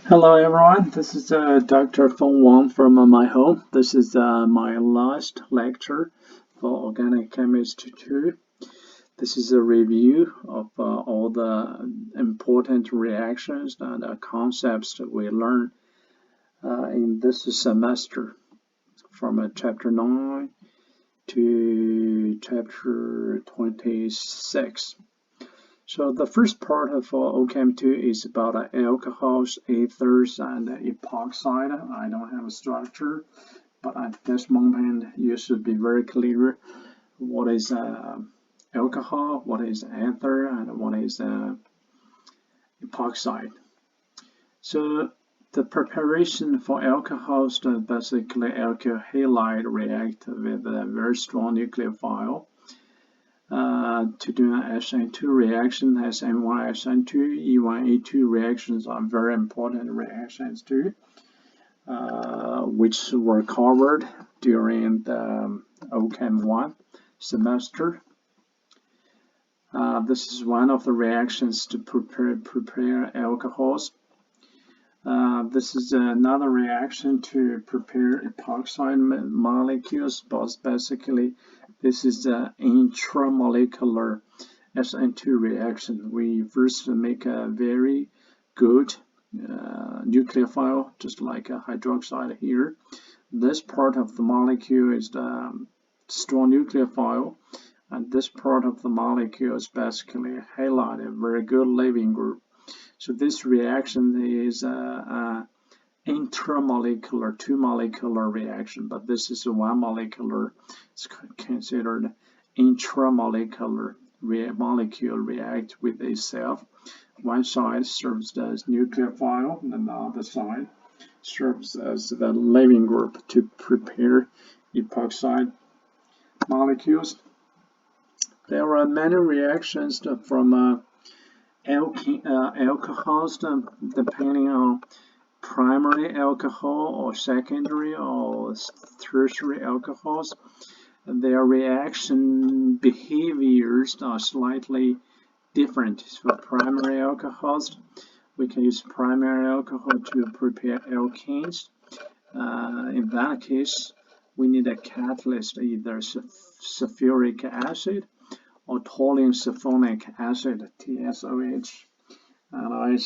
Hello everyone, this is Dr. Feng Wang from my home. This is my last lecture for Organic Chemistry 2. This is a review of all the important reactions and concepts that we learned in this semester from chapter 9 to chapter 26. So the first part of OChem2 is about alcohols, ethers, and epoxide. I don't have a structure, but at this moment you should be very clear what is alcohol, what is ether, and what is epoxide. So the preparation for alcohols, basically alkyl halide react with a very strong nucleophile. To do an SN2 reaction, SN1, SN2, E1, E2 reactions are very important reactions too, which were covered during the OChem1 semester. This is one of the reactions to prepare alcohols. This is another reaction to prepare epoxide molecules, but basically this is the intramolecular SN2 reaction. We first make a very good nucleophile, just like a hydroxide here. This part of the molecule is the strong nucleophile, and this part of the molecule is basically a halide, a very good leaving group. So this reaction is intramolecular, two-molecular reaction, but this is a one-molecular. It's considered intramolecular molecule react with itself. One side serves as nucleophile, and the other side serves as the leaving group to prepare epoxide molecules. There are many reactions from alcohols, depending on primary alcohol or secondary or tertiary alcohols. Their reaction behaviors are slightly different. For primary alcohols, we can use primary alcohol to prepare alkanes. In that case, we need a catalyst, either sulfuric acid or toluene sulfonic acid, TSOH. And I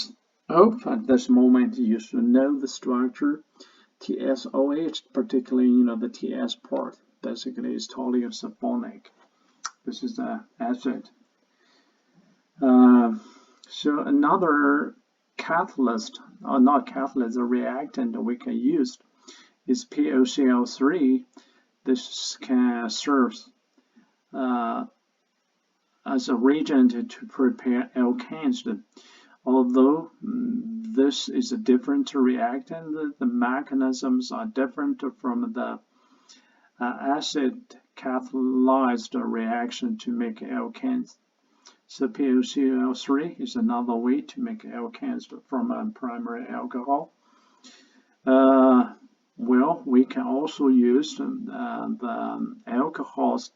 hope at this moment you should know the structure. TSOH, particularly the TS part, basically is toluene sulfonic. This is the acid. So another catalyst, or not catalyst, a reactant we can use is POCl3. This can serve as a reagent to prepare alkanes. Although this is a different reactant, the mechanisms are different from the acid catalyzed reaction to make alkanes. So POCl3 is another way to make alkanes from a primary alcohol. Well, we can also use the alcohols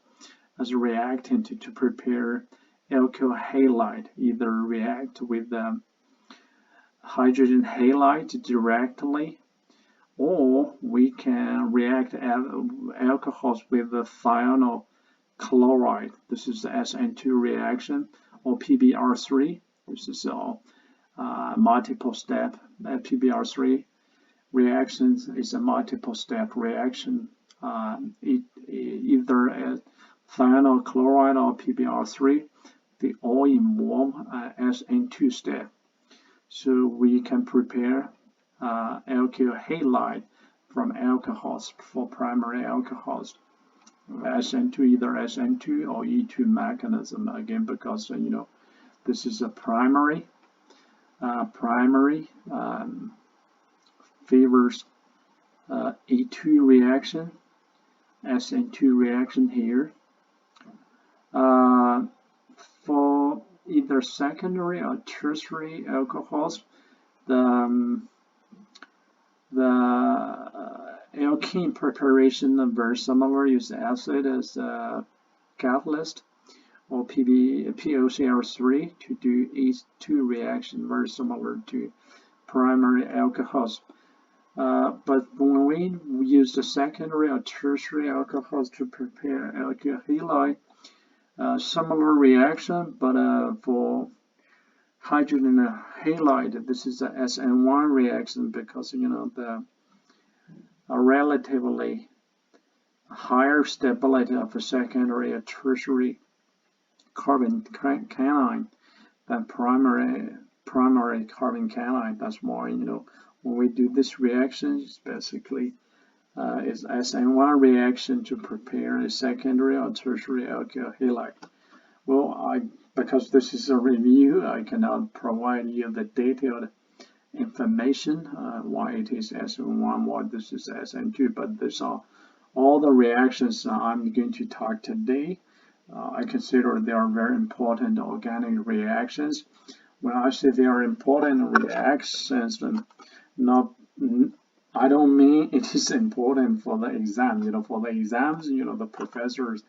as a reactant to prepare alkyl halide, either react with the hydrogen halide directly, or we can react alcohols with the thionyl chloride. This is the SN2 reaction, or PBr3. This is a multiple step. PBr3 reactions is a multiple step reaction, either as thionyl chloride or PBr3. They all involve SN2 step. So we can prepare alkyl halide from alcohols for primary alcohols. SN2, either SN2 or E2 mechanism, again, because this is a primary favors E2 reaction, SN2 reaction here. For either secondary or tertiary alcohols, the alkene preparation are very similar. Use acid as a catalyst, or POCl3 to do E2 reaction, very similar to primary alcohols. But when we use the secondary or tertiary alcohols to prepare alkyl halide, similar reaction, but for hydrogen halide, this is a SN1 reaction because the relatively higher stability of a secondary or tertiary carbon cation than primary carbon cation. That's why when we do this reaction, it's basically is SN1 reaction to prepare a secondary or tertiary alkyl halide. Well, because this is a review, I cannot provide you the detailed information why it is SN1, why this is SN2, but these are all the reactions I'm going to talk today. I consider they are very important organic reactions. When I say they are important reactions, I don't mean it is important for the exam. For the exams, the professors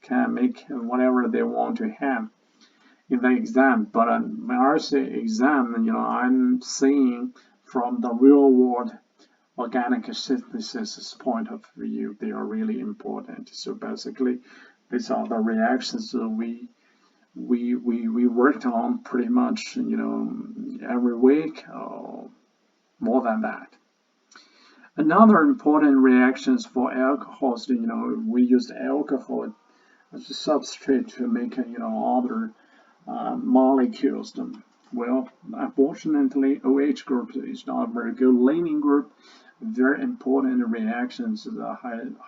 can make whatever they want to have in the exam. But when I say exam, I'm saying from the real world organic synthesis point of view, they are really important. So basically, these are the reactions we worked on pretty much every week or more than that. Another important reactions for alcohols, we use alcohol as a substrate to make other molecules. Well, unfortunately, OH group is not a very good leaving group. Very important reactions, the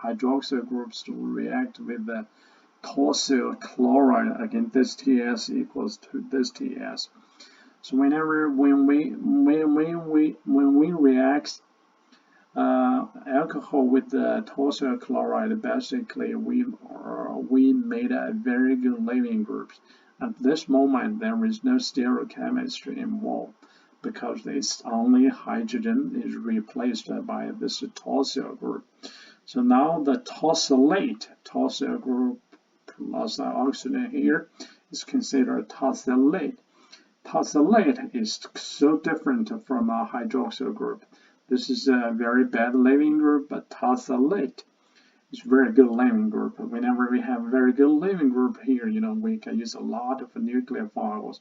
hydroxyl groups to react with the tosyl chloride. Again, this TS equals to this TS. So when we react alcohol with the tosyl chloride, basically we made a very good leaving group. At this moment, there is no stereochemistry involved because it's only hydrogen is replaced by this tosyl group. So now the tosylate, tosyl group plus the oxygen here is considered tosylate. Tosylate is so different from a hydroxyl group. This is a very bad leaving group, but tosylate is very good leaving group. Whenever we have a very good leaving group here, we can use a lot of nucleophiles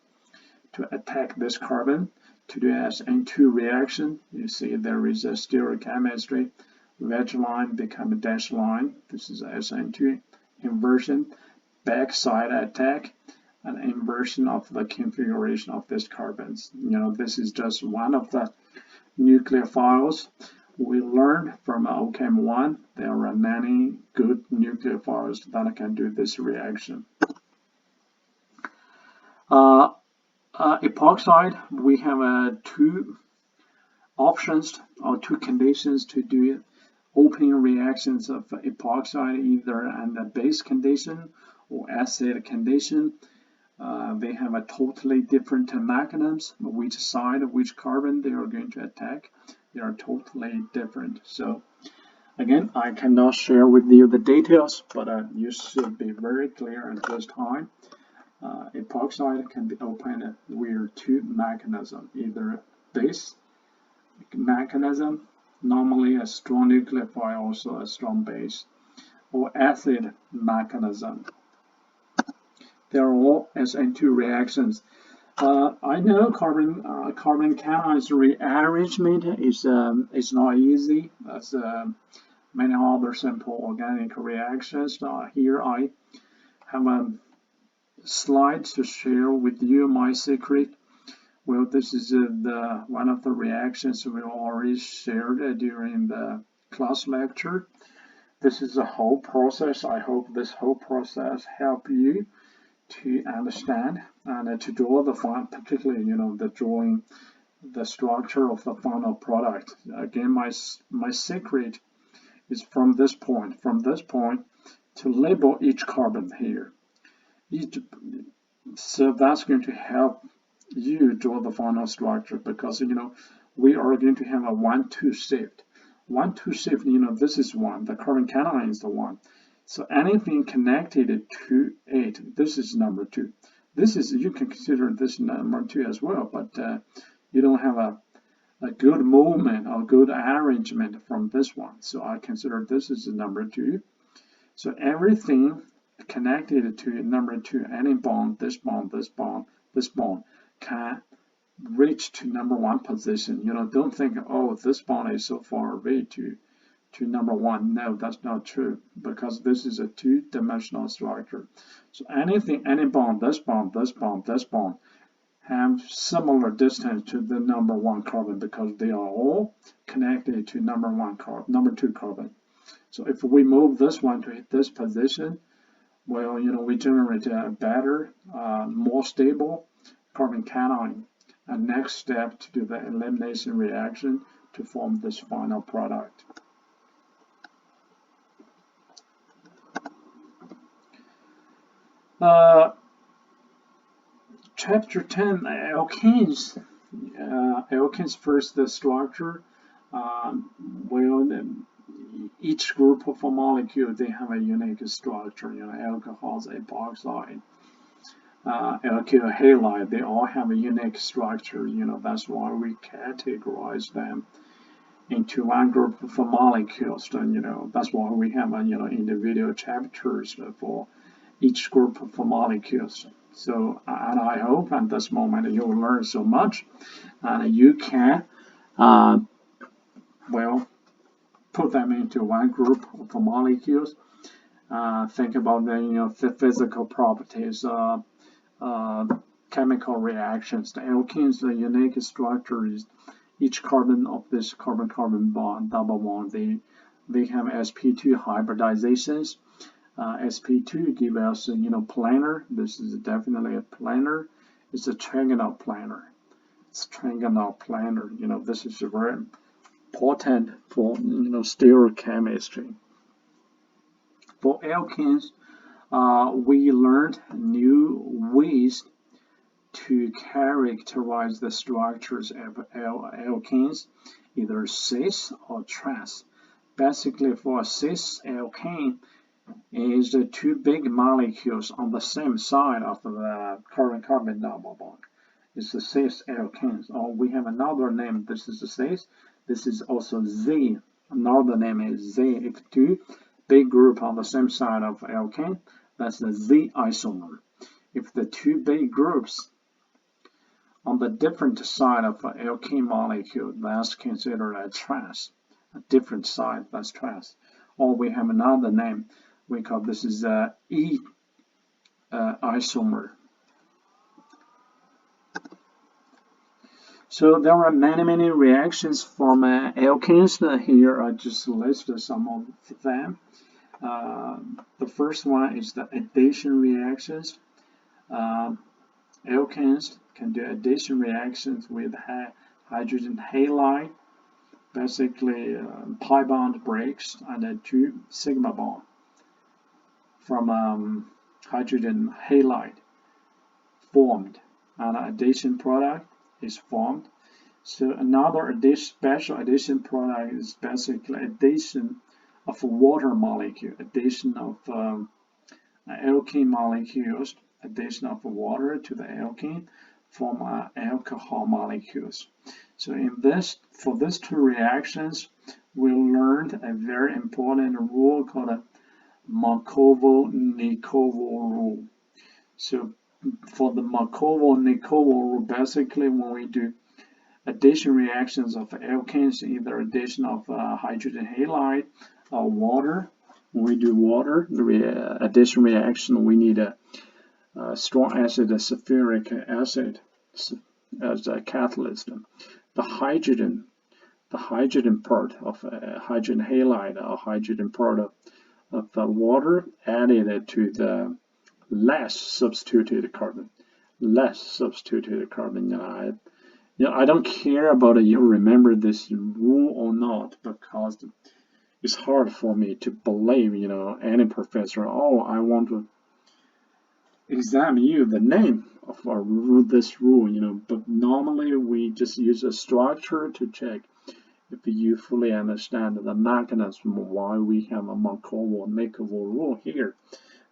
to attack this carbon to do SN2 reaction. You see there is a stereochemistry. Wedge line become a dash line. This is SN2 inversion, backside attack, and inversion of the configuration of these carbons. This is just one of the nucleophiles we learned from OChem1. There are many good nucleophiles that can do this reaction. Epoxide, we have two options or two conditions to do opening reactions of epoxide, either in the base condition or acid condition. They have a totally different mechanisms. Which side of which carbon they are going to attack, they are totally different. So again, I cannot share with you the details, but you should be very clear at this time. Epoxide can be opened with two mechanisms, either base mechanism, normally a strong nucleophile, also a strong base, or acid mechanism. They are all SN2 reactions. I know carbon cations rearrangement is not easy as many other simple organic reactions. Here I have a slide to share with you my secret. Well, this is one of the reactions we already shared during the class lecture. This is the whole process. I hope this whole process help you to understand and to draw the final, particularly the drawing the structure of the final product. Again, my secret is from this point to label each carbon here. So that's going to help you draw the final structure, because we are going to have a 1-2 shift. 1-2 shift, this is 1, the carbon cation is the 1. So anything connected to it, this is number 2. This is, you can consider this number 2 as well, but you don't have a good movement or good arrangement from this one. So I consider this is number 2. So everything connected to number 2, any bond, this bond, this bond, this bond, can reach to number 1 position. Don't think, oh, this bond is so far away to number 1. No, that's not true, because this is a 2-dimensional structure. So any bond, this bond, this bond, this bond, have similar distance to the number 1 carbon, because they are all connected to number 2 carbon. So if we move this one to hit this position, well, we generate a better, more stable carbon cation. And next step to do the elimination reaction to form this final product. Chapter 10, alkenes. Alkenes first, the structure. Each group of a molecule, they have a unique structure. Alcohols, epoxide, alkyl halide, they all have a unique structure. That's why we categorize them into one group of molecules. That's why we have individual chapters for each group of molecules. So, and I hope at this moment you will learn so much, and you can, put them into one group of molecules. Think about the physical properties, chemical reactions. The alkenes, the unique structure is each carbon of this carbon-carbon bond, double bond, they have sp2 hybridizations. sp2 gives us planar. This is definitely a planar. It's a trigonal planar. It's trigonal planar. This is very important for stereochemistry. For alkenes, we learned new ways to characterize the structures of alkenes, either cis or trans. Basically, for a cis alkane, is the 2 big molecules on the same side of the carbon-carbon double bond. It's the cis alkanes. Or we have another name. This is the cis. This is also Z. Another name is Z. If 2 big group on the same side of alkane, that's the Z isomer. If the 2 big groups on the different side of an alkene molecule, that's considered a trans. A different side, that's trans. Or we have another name. We call this is E isomer. So there are many reactions from alkenes. Here I just listed some of them. The first one is the addition reactions. Alkenes can do addition reactions with hydrogen halide. Basically, pi bond breaks and a 2 sigma bond from hydrogen halide formed, and an addition product is formed. So another special addition product is basically addition of a water molecule, addition of alkene molecules, addition of water to the alkene form alcohol molecules. So for these 2 reactions, we learned a very important rule called a Markovo-Nikodym rule. So for the Markovo-Nikodym rule, basically when we do addition reactions of alkenes, either addition of hydrogen halide or water, when we do water, the addition reaction, we need a strong acid, a sulfuric acid as a catalyst. The hydrogen part of hydrogen halide or hydrogen part of water added to the less substituted carbon. I don't care about it, you remember this rule or not, because it's hard for me to believe, any professor, oh, I want to examine you the name of this rule, but normally we just use a structure to check if you fully understand the mechanism of why we have a Markovo-Nikodym rule here.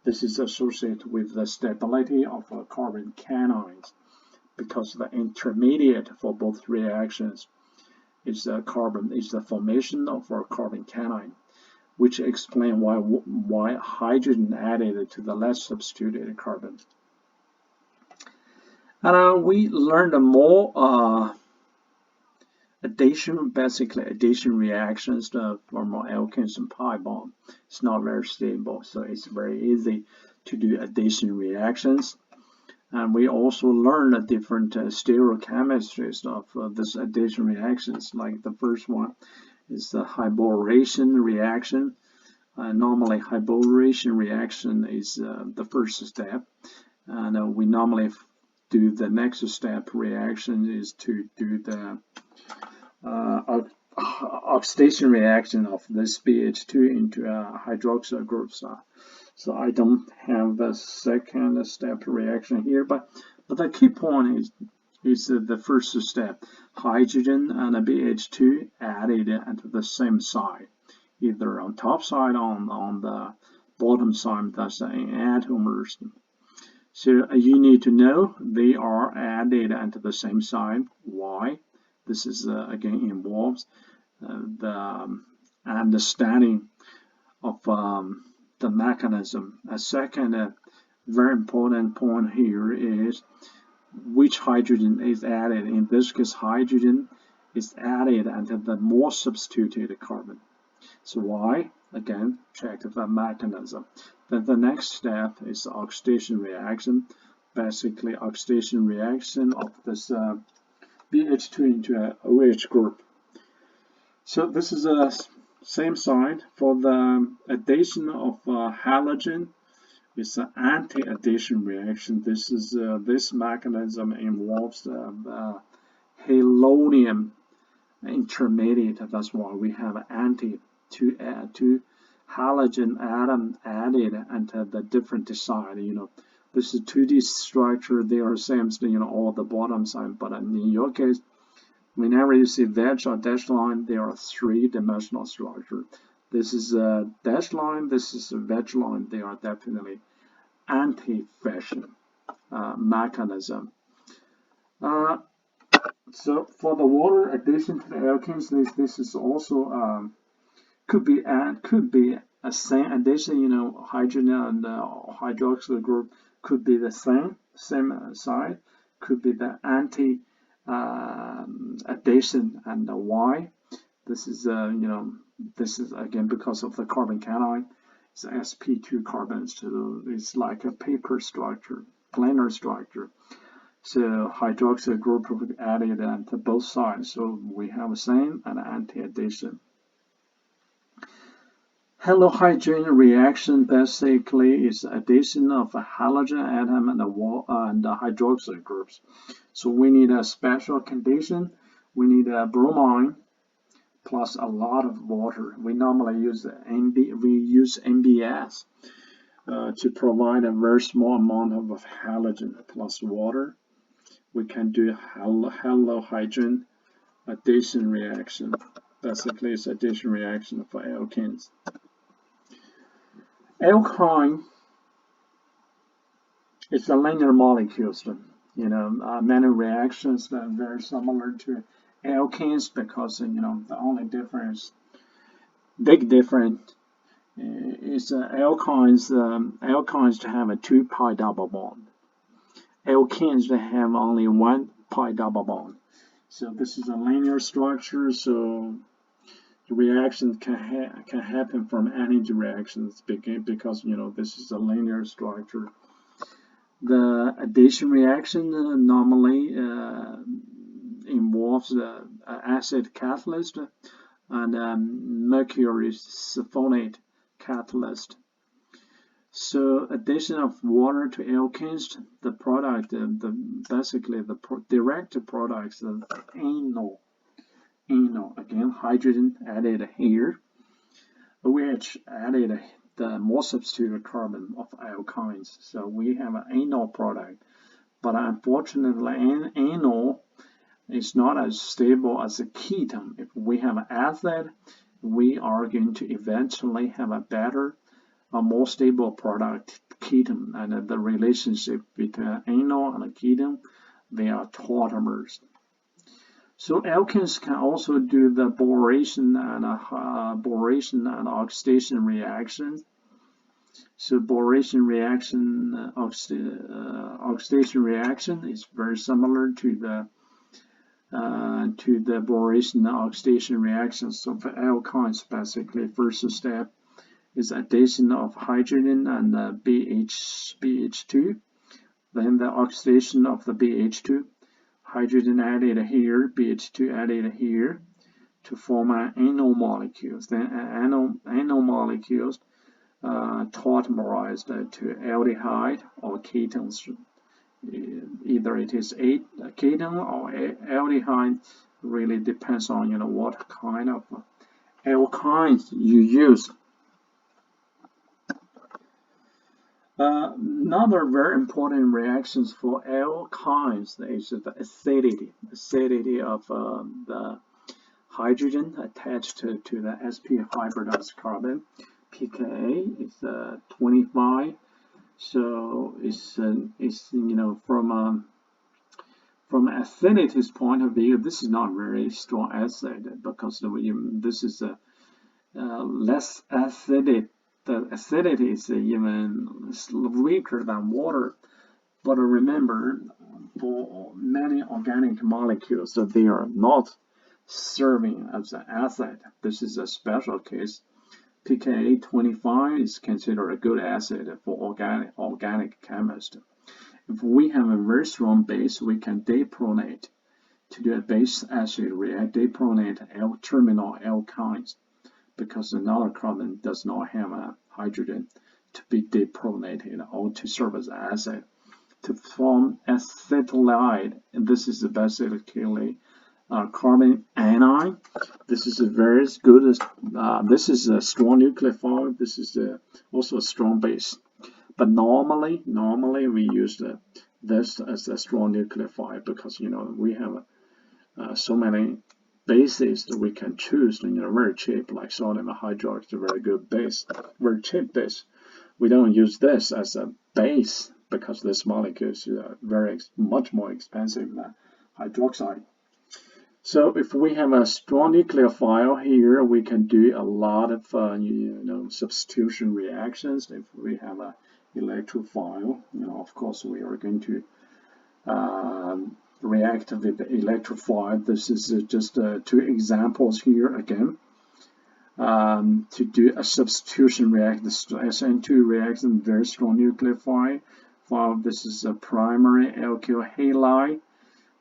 This is associated with the stability of carbon cations, because the intermediate for both reactions is the formation of our carbon cation, which explains why hydrogen added to the less substituted carbon. And we learned more basically addition reactions from alkanes and pi bond. It's not very stable, so it's very easy to do addition reactions. And we also learned the different stereochemistries of this addition reactions. Like the first one is the hybridization reaction. Normally, hybridization reaction is the first step, and we normally do the next step reaction is to do the oxidation reaction of this BH2 into a hydroxyl group. So I don't have the second step reaction here, but the key point is the first step. Hydrogen and a BH2 added into the same side, either on top side or on the bottom side. That's an atomers. So you need to know they are added into the same side. Why? This is again involves the understanding of the mechanism. A second very important point here is which hydrogen is added. In this case, hydrogen is added into the more substituted carbon. So why? Again, check the mechanism. Then the next step is the oxidation reaction. Basically, oxidation reaction of this BH2 into an OH group. So this is a same side for the addition of halogen. It's an anti-addition reaction. This is this mechanism involves the halonium intermediate. That's why we have two halogen atom added into the different side. This is 2D structure. They are same, all the bottom side. But in your case, whenever you see wedge or dashed line, they are three-dimensional structure. This is a dashed line. This is a wedge line. They are definitely anti-fission mechanism. So for the water addition to the alkanes, this is also could be a same addition. Hydrogen and hydroxyl group could be the same side. Could be the anti addition, and why? This is this is again because of the carbon cation. It's sp2 carbons, so it's like a paper structure, planar structure. So hydroxyl group added to both sides, so we have same and anti-addition. Halogen reaction basically is addition of a halogen atom and the hydroxyl groups. So we need a special condition. We need a bromine plus a lot of water. We normally use MBS to provide a very small amount of halogen plus water. We can do halogen addition reaction. Basically, it's addition reaction for alkanes. Alkyne is a linear molecules. Many reactions that are very similar to alkanes because the only difference, big difference, is alkynes to have a 2 pi double bond. Alkanes to have only 1 pi double bond. So this is a linear structure. So the reaction can happen from any directions because this is a linear structure. The addition reaction normally involves acid catalyst and mercury sulfonate catalyst. So addition of water to alkanes, the product, basically the direct products of anal, again hydrogen added here, which added the more substituted carbon of alkynes. So we have an anal product, but unfortunately anal is not as stable as a ketone. If we have an acid, we are going to eventually have a better, a more stable product, ketone, and the relationship between anal and a ketone, they are tautomers. So alkanes can also do the boration and oxidation reactions. So boration reaction, oxidation reaction is very similar to the boration and oxidation reaction. So for alkynes, basically, first step is addition of hydrogen and BH2. Then the oxidation of the BH2, hydrogen added here, BH2 added here to form an anode molecules. Then anode molecules tautomerized to aldehyde or ketones. Either it is a ketone or aldehyde. Really depends on what kind of alkynes you use. Another very important reactions for alkynes is the acidity of the hydrogen attached to the sp hybridized carbon. pKa is 25, so it's from affinity's point of view, this is not very strong acid because this is less acidic. The acidity is even weaker than water. But remember, for many organic molecules, they are not serving as an acid. This is a special case. pKa 25 is considered a good acid for organic chemist. If we have a very strong base, we can depronate to do a base acid react, depronate L-terminal alkynes, because another carbon does not have a hydrogen to be depronated or to serve as acid. To form acetylide, and this is basically carbon anion. This is a very good, this is a strong nucleophile, this is also a strong base. But normally we use this as a strong nucleophile because we have so many bases that we can choose, very cheap, like sodium hydroxide, very good base, very cheap base. We don't use this as a base because this molecule is much more expensive than hydroxide. So if we have a strong nucleophile here, we can do a lot of substitution reactions. If we have a electrophile, of course we are going to react with the electrophile. This is just two examples here again. To do a substitution reaction, the SN2 reaction, very strong nucleophile. This is a primary alkyl halide.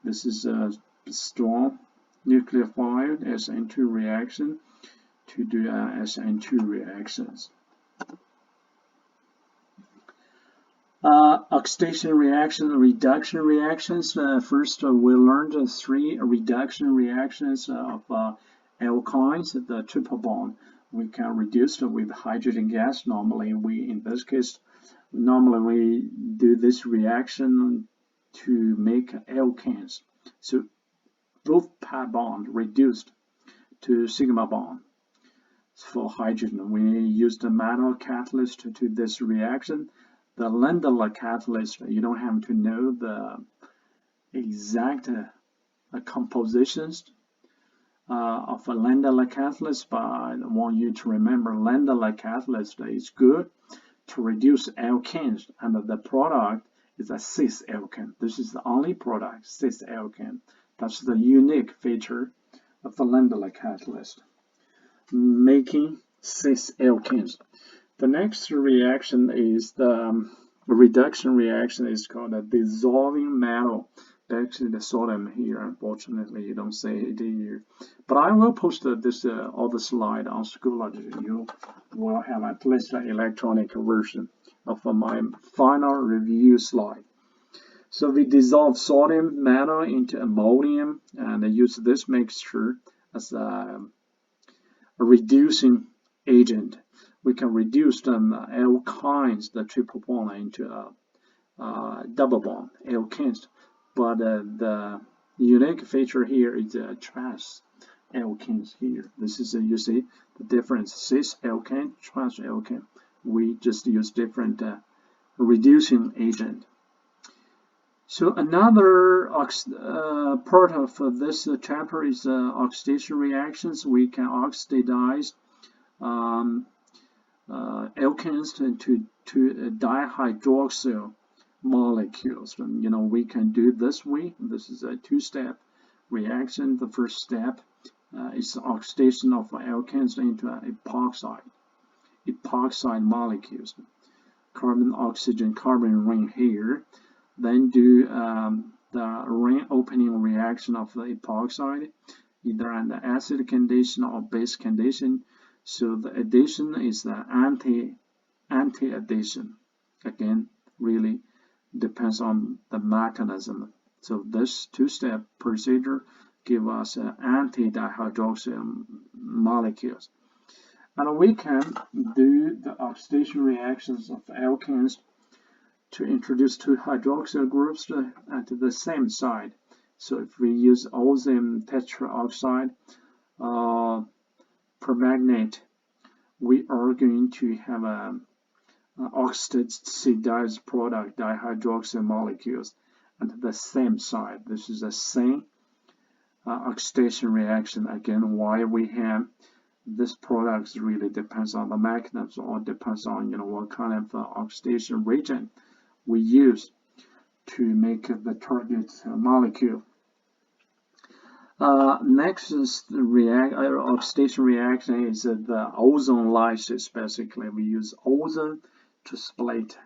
This is a strong nucleophile SN2 reaction to do SN2 reactions. Oxidation reaction, reduction reactions. First, we learned 3 reduction reactions of alkynes. The triple bond we can reduce with hydrogen gas. Normally, in this case, we do this reaction to make alkanes. So both pi bond reduced to sigma bond. For hydrogen, we use the metal catalyst to do this reaction. The Landauer catalyst, you don't have to know the exact compositions of a Landauer catalyst, but I want you to remember Landauer catalyst is good to reduce alkanes, and the product is a cis alkane. This is the only product, cis alkane. That's the unique feature of the Landauer catalyst, making cis alkanes. The next reaction is the reduction reaction, is called a dissolving metal. Actually, the sodium here, unfortunately, you don't see it here. But I will post this other slide on Schoology. You will have at least an electronic version of my final review slide. So we dissolve sodium metal into ammonium and use this mixture as a reducing agent. We can reduce the alkynes, the triple bond, into a double bond alkanes. But the unique feature here is the trans alkanes here. This is you see the difference: cis alkane, trans alkane. We just use different reducing agent. So another part of this chapter is oxidation reactions. We can oxidize um, alkanes into dihydroxyl molecules. And, we can do this way. This is a two-step reaction. The first step is oxidation of alkanes into epoxide molecules. Carbon, oxygen, carbon ring here. Then do the ring opening reaction of the epoxide, either in the acid condition or base condition. So the addition is the anti-addition. Again, really depends on the mechanism. So this two-step procedure gives us anti-dihydroxyl molecules. And we can do the oxidation reactions of alkanes to introduce two hydroxyl groups at the same side. So if we use ozone tetraoxide permanganate, we are going to have an oxidized product, dihydroxyl molecules, at the same side. This is the same oxidation reaction. Again, why we have this product really depends on the mechanism, or depends on what kind of oxidation reagent we use to make the target molecule. Next is the oxidation reaction is the ozone lysis. Basically, we use ozone to split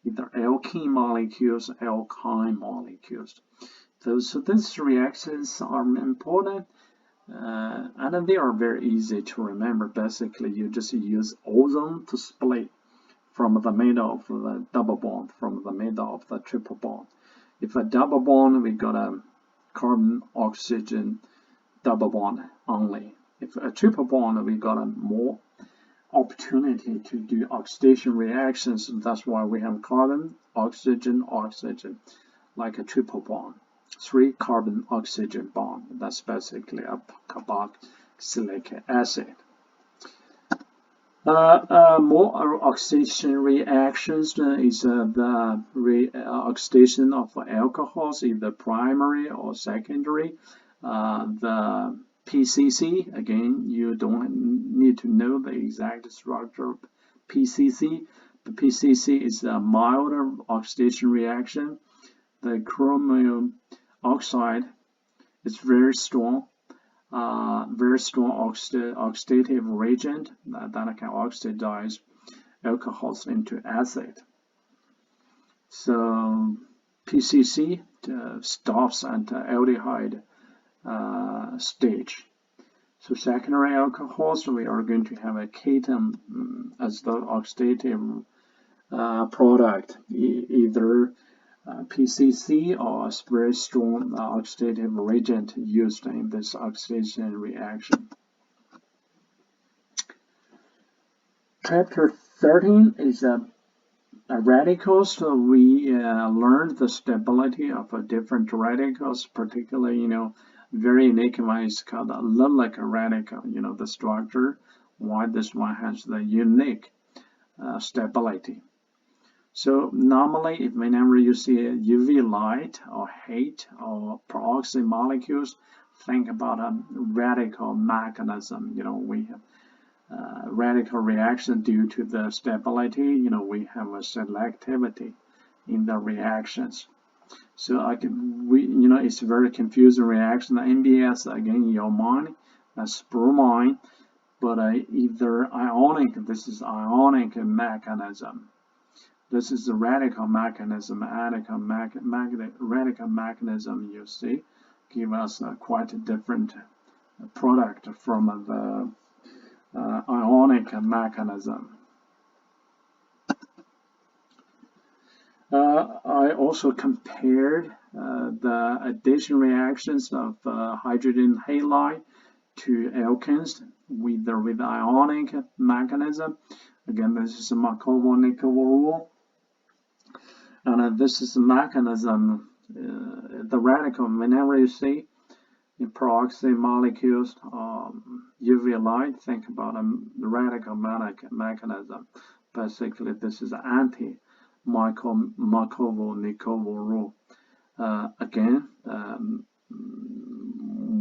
either alkene molecules or alkyne molecules. So these reactions are important, and they are very easy to remember. Basically, you just use ozone to split from the middle of the double bond, from the middle of the triple bond. If a double bond, we got a carbon oxygen double bond only. If a triple bond, we got a more opportunity to do oxidation reactions, and that's why we have carbon oxygen oxygen, like a triple bond. 3 carbon oxygen bond. That's basically a carboxylic acid. More oxidation reactions is the oxidation of alcohols, either primary or secondary. The PCC, again, you don't need to know the exact structure of PCC. The PCC is a milder oxidation reaction. The chromium oxide is very strong oxidative reagent that can oxidize alcohols into acid. So PCC stops at the aldehyde stage. So secondary alcohols, we are going to have a keton as the oxidative product, either PCC or a very strong oxidative reagent used in this oxidation reaction. Chapter 13 is radicals. So we learned the stability of different radicals, particularly, very unique one is called a Lilic radical, the structure, why this one has the unique stability. So normally, whenever you see UV light or heat or peroxide molecules, think about a radical mechanism. We have radical reaction due to the stability. We have a selectivity in the reactions. So it's a very confusing reaction. The NBS, again, in your mind, that's bromine, but either ionic. This is ionic mechanism. This is the radical mechanism. Radical mechanism, you see, give us quite a different product from the ionic mechanism. I also compared the addition reactions of hydrogen halide to alkanes with ionic mechanism. Again, this is a Markov-Nikodym rule. And this is the mechanism, the radical, whenever you see in peroxide molecules, UV light, think about the radical mechanism. Basically, this is anti-Markov-Nikodym rule. Again,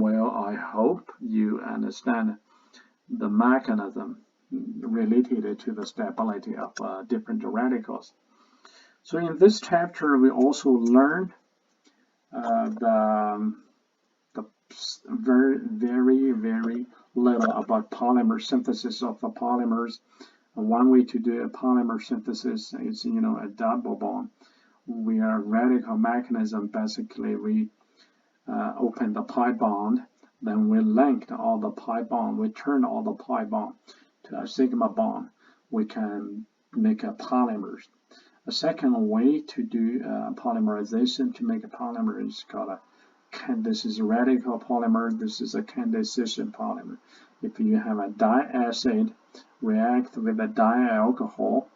well, I hope you understand the mechanism related to the stability of different radicals. So in this chapter, we also learn the very little about polymer synthesis of the polymers. One way to do a polymer synthesis is, a double bond. We are radical mechanism. Basically, we open the pi bond, then we linked all the pi bond. We turn all the pi bond to a sigma bond. We can make a polymer. A second way to do polymerization to make a polymer is called this is a radical polymer. This is a condensation polymer. If you have a diacid react with a dialcohol,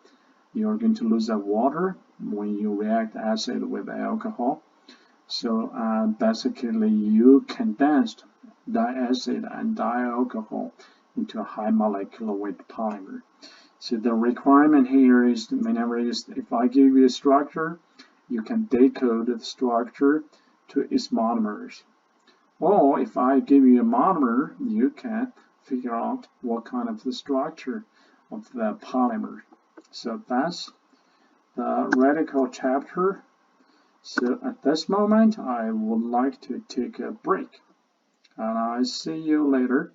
you're going to lose the water when you react acid with alcohol. So basically, you condensed diacid and dialcohol into a high molecular weight polymer. So the requirement here is if I give you a structure, you can decode the structure to its monomers. Or if I give you a monomer, you can figure out what kind of the structure of the polymer. So that's the radical chapter. So at this moment, I would like to take a break, and I'll see you later.